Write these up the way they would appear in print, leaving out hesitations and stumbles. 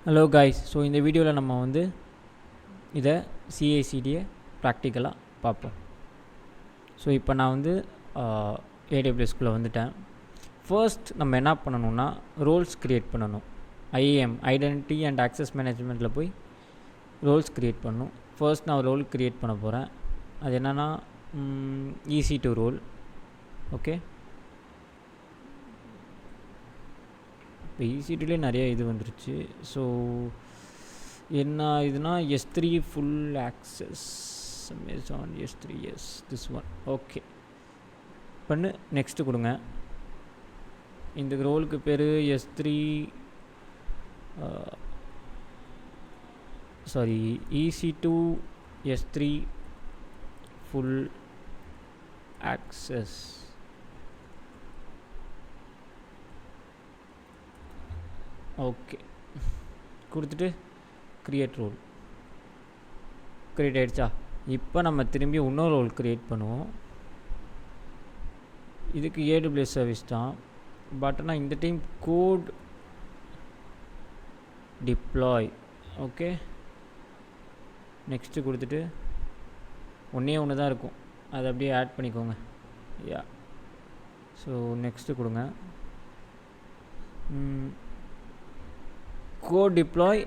Hello guys. So இந்த வீடியோவில் நம்ம வந்து இதை சிஐசிடியை ப்ராக்டிக்கலாக பார்ப்போம். ஸோ இப்போ நான் வந்து ஏடபிள்யூஎஸ்குள்ளே வந்துட்டேன். ஃபர்ஸ்ட் நம்ம என்ன பண்ணணும்னா ரோல்ஸ் க்ரியேட் பண்ணணும். ஐஏஎம் ஐடென்டிட்டி அண்ட் ஆக்சஸ் மேனேஜ்மெண்ட்டில் போய் ரோல்ஸ் க்ரியேட் பண்ணணும். ஃபர்ஸ்ட் நான் ரோல் க்ரியேட் பண்ண போகிறேன். அது என்னென்னா EC2 ரோல். ஓகே, இப்போ EC2லே நிறைய இது வந்துருச்சு. ஸோ என்ன இதுனா S3 full access Amazon S3 yes this one. Okay பண்ணு, நெக்ஸ்ட்டு கொடுங்க. இந்த ரோலுக்கு பேர் S3 sorry EC2 S3 full access. Okay கொடுத்துட்டு க்ரியேட் ரோல். க்ரியேட் ஆகிடுச்சா? இப்போ நம்ம திரும்பி இன்னொரு ரோல் க்ரியேட் பண்ணுவோம். இதுக்கு AWS சர்வீஸ் தான், பட் ஆனால் இந்த time code deploy. Okay next கொடுத்துட்டு ஒன்று தான் இருக்கும், அதை அப்படியே ஆட் பண்ணிக்கோங்க. யா, ஸோ நெக்ஸ்ட்டு கொடுங்க. Code deploy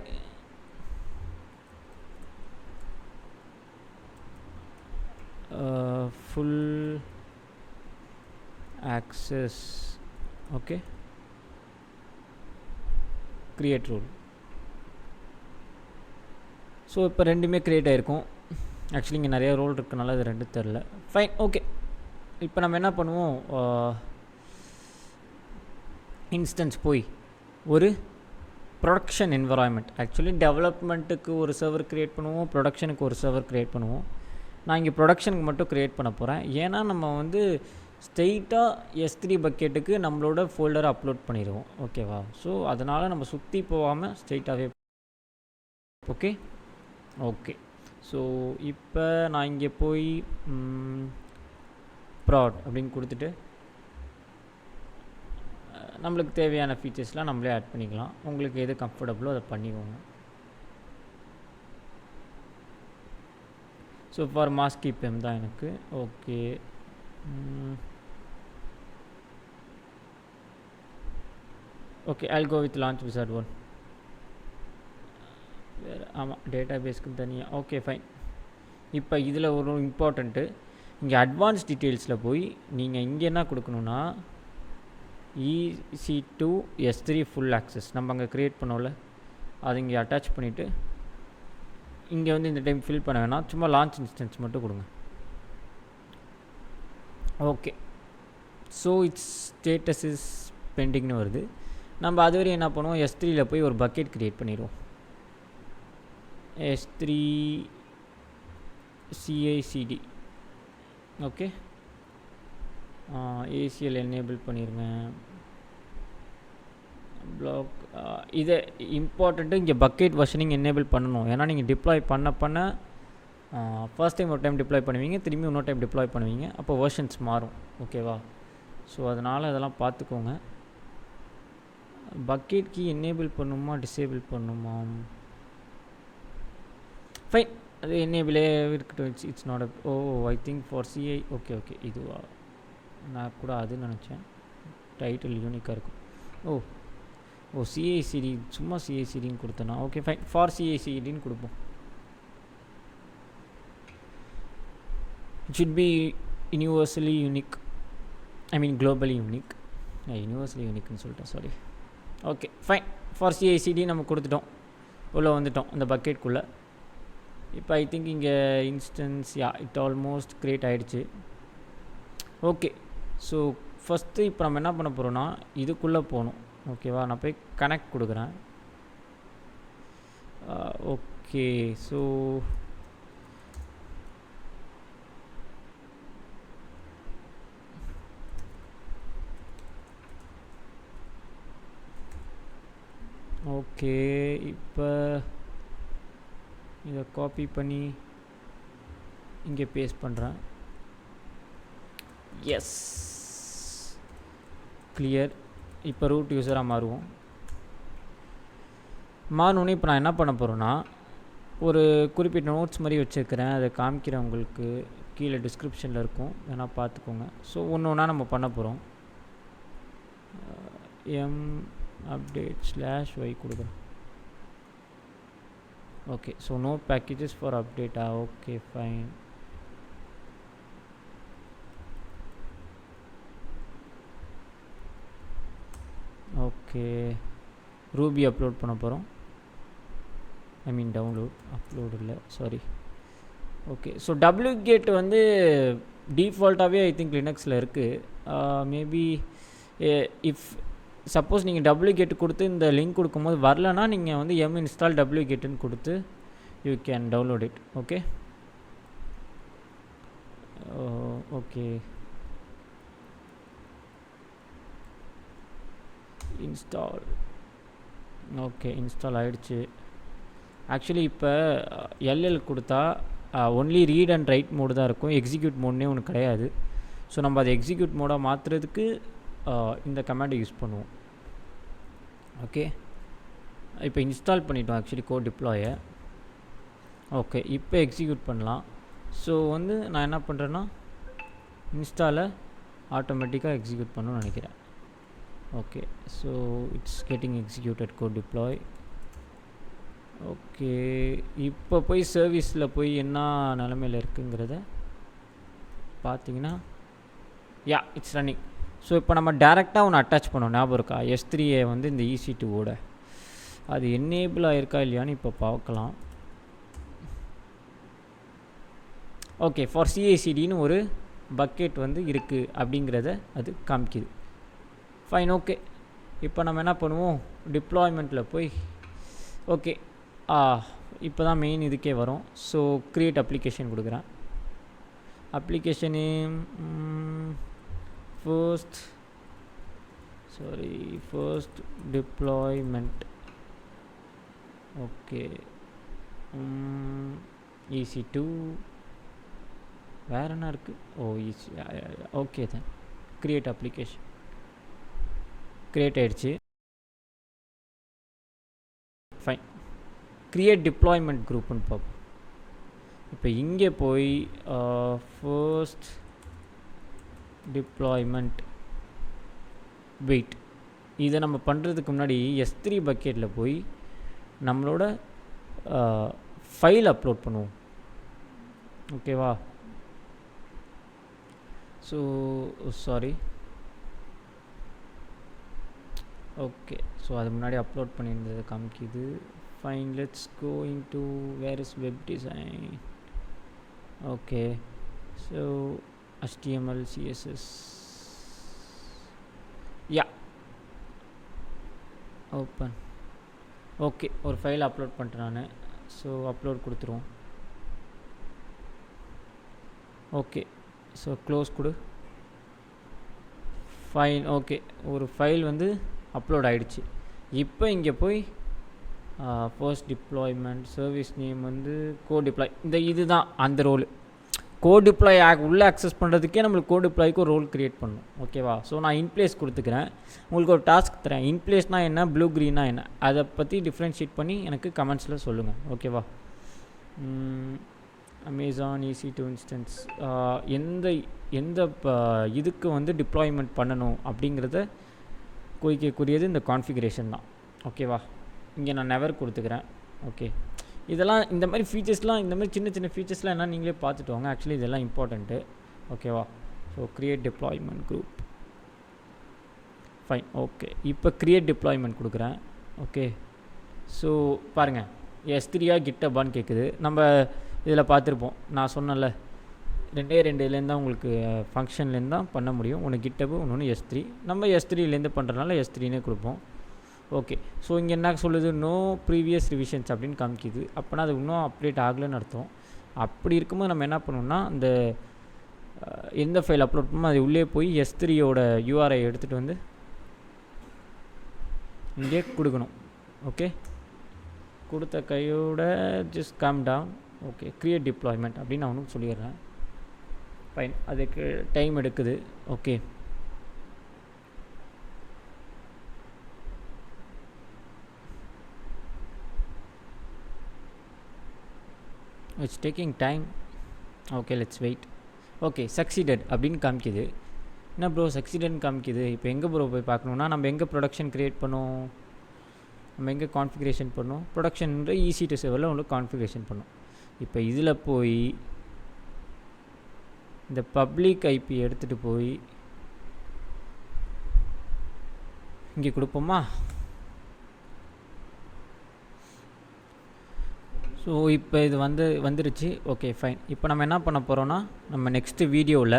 full access. Okay create role. So இப்போ ரெண்டுமே க்ரியேட் ஆகிருக்கும். ஆக்சுவலி இங்கே நிறைய ரோல் இருக்கனால அது ரெண்டு தெரில. Fine, okay. இப்போ நம்ம என்ன பண்ணுவோம், இன்ஸ்டன்ஸ் போய் ஒரு ப்ரொடக்ஷன் என்வரான்மெண்ட், ஆக்சுவலி டெவலப்மெண்ட்டுக்கு ஒரு சர்வர் க்ரியேட் பண்ணுவோம், ப்ரொடக்ஷனுக்கு ஒரு சர்வர் க்ரியேட் பண்ணுவோம். நான் இங்கே ப்ரொடக்ஷனுக்கு மட்டும் க்ரியேட் பண்ண போகிறேன். ஏன்னா நம்ம வந்து ஸ்ட்ரெயிட்டாக S3 பக்கெட்டுக்கு நம்மளோட ஃபோல்டரை அப்லோட் பண்ணிடுவோம். ஓகேவா? ஸோ அதனால் நம்ம சுற்றி போகாமல் ஸ்ட்ரெயிட்டாகவே. ஓகே ஓகே ஸோ இப்போ நான் இங்கே போய் ப்ராட் அப்படின்னு கொடுத்துட்டு நம்மளுக்கு தேவையான ஃபீச்சர்ஸ்லாம் நம்மளே ஆட் பண்ணிக்கலாம். உங்களுக்கு எது கம்ஃபர்டபுளோ அதை பண்ணிக்கோங்க. ஸோ ஃபார் மாஸ்க் IPM தான் எனக்கு. Okay okay I'll go with launch wizard one. வேறு ஆமாம், டேட்டா பேஸ்க்கு தனியாக. Okay fine. இப்போ இதில் ஒரு இம்பார்ட்டண்ட்டு, இங்கே அட்வான்ஸ் டீட்டெயில்ஸில் போய் நீங்கள் இங்கே என்ன கொடுக்கணுன்னா EC2 S3 ஃபுல் ஆக்சஸ் நம்ம அங்கே க்ரியேட் பண்ணோம்ல, அதை இங்கே அட்டாச் பண்ணிவிட்டு இங்கே வந்து இந்த டைம் ஃபில் பண்ண வேணாம், சும்மா லான்ச் இன்ஸ்டன்ஸ் மட்டும் கொடுங்க. Okay so it's status is பெண்டிங்னு வருது. நம்ம அது வரையும் என்ன பண்ணுவோம், S3யில் போய் ஒரு பக்கெட் க்ரியேட் பண்ணிடுவோம். S3 CICD. Okay ACL enable பண்ணிடுங்க. பிளாக் இதை இம்பார்ட்டண்ட்டு இங்கே பக்கெட் வெர்ஷனிங் எனேபிள் பண்ணணும். ஏன்னா நீங்கள் டிப்ளாய் பண்ண ஃபர்ஸ்ட் டைம் ஒரு டைம் டிப்ளாய் பண்ணுவீங்க, திரும்பி இன்னொரு டைம் டிப்ளாய் பண்ணுவீங்க, அப்போ வெர்ஷன்ஸ் மாறும். ஓகேவா? ஸோ அதனால் அதெல்லாம் பார்த்துக்கோங்க. பக்கெட் கீ எனேபிள் பண்ணுமா டிசேபிள் பண்ணுமா? ஃபைன், அது எனேபிளே இருக்கட்டும். It's not I think for CI. Okay okay இதுவா, நான் கூட அதுன்னு நினச்சேன். டைட்டில் யூனிக்காக இருக்கும். ஓ CICD, சும்மா CICDன்னு கொடுத்தேன்னா. ஓகே ஃபைன், ஃபார் CICDன்னு கொடுப்போம். It should be universally unique, I mean globally unique. Universally யூனிக்னு சொல்லிட்டேன், sorry. Okay fine, for CICD நம்ம கொடுத்துட்டோம், உள்ளே வந்துட்டோம் அந்த பக்கெட்குள்ளே. இப்போ ஐ திங்க் இங்கே இன்ஸ்டன்ஸ் இட் ஆல்மோஸ்ட் க்ரியேட் ஆகிடுச்சு. ஓகே ஸோ ஃபஸ்ட்டு இப்போ நம்ம என்ன பண்ண போகிறோன்னா இதுக்குள்ளே போகணும். ஓகேவா? நான் போய் கனெக்ட் கொடுக்குறேன். ஓகே ஸோ ஓகே இப்போ இதை காப்பி பண்ணி இங்கே பேஸ்ட் பண்ணுறேன். Yes clear. இப்போ ரூட் யூஸராக மாறுவோம். மாறினோடனே இப்போ நான் என்ன பண்ண போகிறேன்னா ஒரு குறிப்பிட்ட நோட்ஸ் மாதிரி வச்சுருக்கிறேன், அதை காமிக்கிறேன் உங்களுக்கு, கீழே டிஸ்கிரிப்ஷனில் இருக்கும், வேணால் பார்த்துக்கோங்க. ஸோ ஒன்று ஒன்றா நம்ம பண்ண போகிறோம். எம் அப்டேட் /y கொடுக்குறேன். Okay, so no packages for அப்டேட்டா, okay fine. Okay, ruby upload பண்ண போகிறோம். ஐ மீன் டவுன்லோட், அப்லோட் இல்லை, சாரி. ஓகே, ஸோ wget வந்து டிஃபால்ட்டாகவே ஐ திங்க் லினக்ஸில் இருக்குது. மேபி இஃப் சப்போஸ் நீங்கள் wget கொடுத்து இந்த லிங்க் கொடுக்கும்போது வரலன்னா நீங்கள் வந்து install wgetன்னு கொடுத்து you can download it. Okay okay, install. Okay, install ஆகிடுச்சு. ஆக்சுவலி இப்போ எல்எல் கொடுத்தா only read and right mode தான் இருக்கும், எக்ஸிக்யூட் மோட்னே ஒன்று கிடையாது. ஸோ நம்ம அதை எக்ஸிக்யூட் மோடாக மாற்றுறதுக்கு இந்த கமாண்டை யூஸ் பண்ணுவோம். ஓகே, இப்போ இன்ஸ்டால் பண்ணிட்டோம் ஆக்சுவலி கோட் டிப்ளாயை. ஓகே, இப்போ எக்ஸிக்யூட் பண்ணலாம். ஸோ வந்து நான் என்ன பண்ணுறேன்னா இன்ஸ்டாலை ஆட்டோமேட்டிக்காக எக்ஸிக்யூட் பண்ணணும்னு நினைக்கிறேன். Okay, so it's getting executed code deploy. Okay, இப்போ போய் சர்வீஸில் போய் என்ன நிலமையில் இருக்குங்கிறத பார்த்தீங்கன்னா இட்ஸ் ரன்னிங். ஸோ இப்போ நம்ம டேரெக்டாக ஒன்று அட்டாச் பண்ணோம், ஞாபகம் இருக்கா? S3 வந்து இந்த EC2ஓட அது என்னேபிள் ஆகிருக்கா இல்லையான்னு இப்போ பார்க்கலாம். ஓகே, ஃபார் CICDன்னு ஒரு பக்கெட் வந்து இருக்குது அப்படிங்கிறத அது காமிக்குது. ஃபைன். ஓகே, இப்போ நம்ம என்ன பண்ணுவோம், டிப்ளாய்மெண்ட்டில் போய் ஓகே இப்போ தான் மெயின் இதுக்கே வரும். ஸோ க்ரியேட் அப்ளிகேஷன் கொடுக்குறேன். Application first deployment. Okay, EC2 வேறு என்ன இருக்குது? ஓகே தான், க்ரியேட் அப்ளிகேஷன் க்ரியேட் ஆகிடுச்சு. ஃபைன், க்ரியேட் டிப்ளாய்மெண்ட் குரூப்புன்னு பார்ப்போம். இப்போ இங்கே போய் ஃபர்ஸ்ட் டிப்ளாய்மெண்ட் வெயிட், இதை நம்ம பண்ணுறதுக்கு முன்னாடி S3 பக்கெட்டில் போய் நம்மளோட ஃபைல் அப்லோட் பண்ணுவோம். ஓகேவா? ஸோ சாரி, ஓகே, ஸோ அது முன்னாடி அப்லோட் பண்ணியிருந்தது காமிக்குது. Fine, let's go into where is web design. Okay, so HTML CSS open. Okay, ஒரு ஃபைல் அப்லோட் பண்ணிட்டேன் நான். ஸோ அப்லோட் கொடுத்துருவோம். ஓகே, ஸோ க்ளோஸ் கொடு. ஃபைன். ஓகே, ஒரு ஃபைல் வந்து அப்லோட் ஆகிடுச்சு. இப்போ இங்கே போய் ஃபர்ஸ்ட் டிப்ளாய்மெண்ட் சர்வீஸ் நேம் வந்து கோட் டிப்ளாய், இந்த இது தான் அந்த ரோல். கோட் டிப்ளாய் உள்ளே அக்சஸ் பண்ணுறதுக்கே நம்மளுக்கு கோட் டிப்ளாய்க்கு ஒரு ரோல் க்ரியேட் பண்ணணும். ஓகேவா? ஸோ நான் இன்ப்ளேஸ் கொடுத்துக்கிறேன். உங்களுக்கு ஒரு டாஸ்க் தரேன், இன்ப்ளேஸ்னால் என்ன, ப்ளூ க்ரீனா என்ன, அதை பற்றி டிஃப்ரென்ஷியேட் பண்ணி எனக்கு கமெண்ட்ஸில் சொல்லுங்கள். ஓகேவா? அமேசான் EC2 இன்ஸ்டன்ஸ் எந்த இதுக்கு வந்து டிப்ளாய்மெண்ட் பண்ணணும் அப்படிங்கிறத குறிக்கக்கூடியது இந்த கான்ஃபிகரேஷன் தான். ஓகேவா? இங்கே நான் நெவர் கொடுத்துக்கிறேன். ஓகே, இதெல்லாம் இந்த மாதிரி ஃபீச்சர்ஸ்லாம், இந்த மாதிரி சின்ன சின்ன ஃபீச்சர்ஸ்லாம் என்ன நீங்களே பார்த்துட்டு வாங்க. ஆக்சுவலி இதெல்லாம் இம்பார்ட்டண்ட்டு. ஓகேவா? So create deployment group. Fine. Okay, இப்போ க்ரியேட் டிப்ளாய்மெண்ட் கொடுக்குறேன். ஓகே, ஸோ பாருங்கள், S3 கிட்டப்பான்னு கேட்குது. நம்ம இதில் பார்த்துருப்போம், நான் சொன்னேன்ல, ரெண்டு இதுலேருந்து தான் உங்களுக்கு ஃபங்க்ஷன்லேருந்து தான் பண்ண முடியும். ஒன்று கிட்டப்பு, ஒன்று S3. நம்ம S3லேருந்து பண்ணுறதுனால S3னே கொடுப்போம். ஓகே, ஸோ இங்கே என்ன சொல்லுது, நோ ப்ரீவியஸ் ரிவிஷன்ஸ் அப்படின்னு காமிக்குது. அப்போனா அது இன்னும் அப்டேட் ஆகலைன்னு அர்த்தம். அப்படி இருக்கும்போது நம்ம என்ன பண்ணணும்னா, அந்த எந்த ஃபைல் அப்லோட் பண்ணணுமோ அது உள்ளே போய் S3யோட URI எடுத்துகிட்டு வந்து இங்கே கொடுக்கணும். ஓகே, கொடுத்த கையோட just come down. Okay, create deployment அப்படின்னு நான் ஒன்று சொல்லிடுறேன். ஃபைன், அதுக்கு டைம் எடுக்குது. Okay, it's taking time. Okay, let's wait. Okay, succeeded அப்படின்னு காமிக்குது. என்ன ப்ரோ சக்சீடட்னு காமிக்குது? இப்போ எங்கே ப்ரோ போய் பார்க்கணுன்னா, நம்ம எங்கே ப்ரொடக்ஷன் க்ரியேட் பண்ணோம், நம்ம எங்கே கான்ஃபிகரேஷன் பண்ணோம், ப்ரொடக்ஷன்ற EC2 சர்வரில் உங்களுக்கு கான்ஃபிகரேஷன் பண்ணோம். இப்போ இதில் போய் இந்த பப்ளிக் ஐபி எடுத்துகிட்டு போய் இங்கே கொடுப்போமா? ஸோ இப்போ இது வந்துருச்சு. Okay fine. இப்போ நம்ம என்ன பண்ண போகிறோன்னா, நம்ம நெக்ஸ்ட்டு வீடியோவில்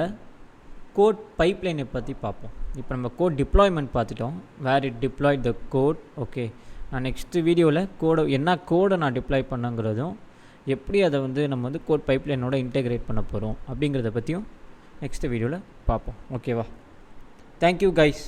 கோட் பைப்லைனை பற்றி பார்ப்போம். இப்போ நம்ம கோட் டிப்ளாய்மெண்ட் பார்த்துட்டோம், where it deploy the code. Okay, நான் நெக்ஸ்ட்டு வீடியோவில் என்ன கோடை நான் டிப்ளாய் பண்ணுங்கிறதும், எப்படி அதை நம்ம கோட் பைப்லைனோட இன்டெகிரேட் பண்ண போகிறோம் அப்படிங்கிறத பற்றியும் நெக்ஸ்ட்டு வீடியோவில் பார்ப்போம். ஓகேவா? Thank you guys.